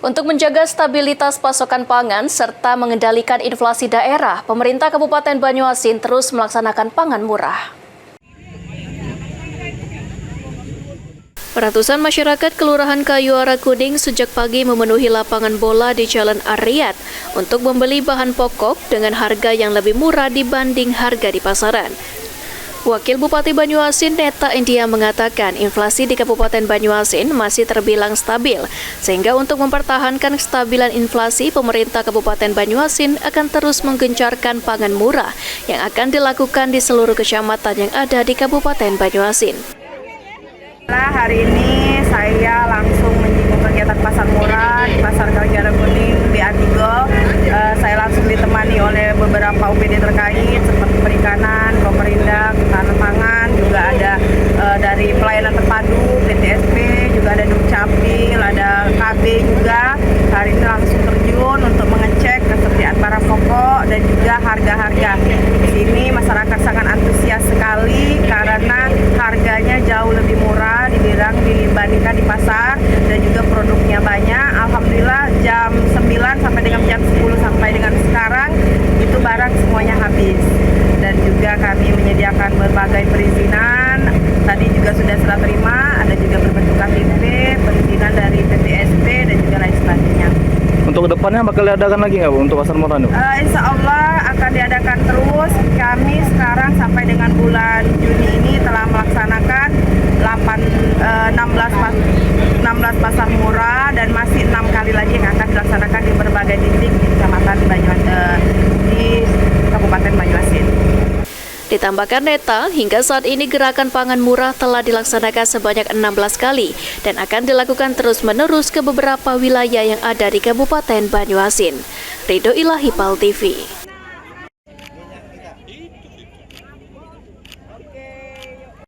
Untuk menjaga stabilitas pasokan pangan serta mengendalikan inflasi daerah, pemerintah Kabupaten Banyuasin terus melaksanakan pangan murah. Ratusan masyarakat Kelurahan Kayuara Kuning sejak pagi memenuhi lapangan bola di Jalan Ariat untuk membeli bahan pokok dengan harga yang lebih murah dibanding harga di pasaran. Wakil Bupati Banyuasin Neta India mengatakan inflasi di Kabupaten Banyuasin masih terbilang stabil, sehingga untuk mempertahankan kestabilan inflasi, pemerintah Kabupaten Banyuasin akan terus menggencarkan pangan murah yang akan dilakukan di seluruh kecamatan yang ada di Kabupaten Banyuasin. Hari ini saya langsung menyinggung kegiatan pasar murah di Pasar Kayuara Kuning di Artigo. Saya langsung ditemani oleh beberapa UPD terkait seperti perikanan, Koperindak, ketahanan pangan, juga ada dari pelayanan terpadu, PTSP, juga ada Dukcapil, ada KB juga. Hari ini langsung terjun untuk mengecek ketersediaan barang pokok dan juga harga-harga. Di sini masyarakat sangat antusias sekali karena harganya jauh lebih murah dibandingkan di pasar dan juga produknya banyak. Alhamdulillah jam 9 sampai dengan jam 10 sampai dengan sekarang itu barang semuanya habis. Dan juga kami menyediakan berbagai perizinan. Tadi juga sudah serah terima, ada juga berbentuk KTP, perizinan dari PTSP dan juga lain sebagainya. Untuk kedepannya bakal diadakan lagi nggak Bu untuk pasar murah? Insya Allah akan diadakan terus. Kami sekarang sampai dengan bulan Juni ini telah melaksanakan 16 pasar murah dan masih 6 kali lagi yang akan dilaksanakan di berbagai titik di Kecamatan Banyuasin, di Kabupaten Banyuasin. Ditambahkan Neta, hingga saat ini gerakan pangan murah telah dilaksanakan sebanyak 16 kali dan akan dilakukan terus-menerus ke beberapa wilayah yang ada di Kabupaten Banyuasin. Ridho Ilahi, PAL TV.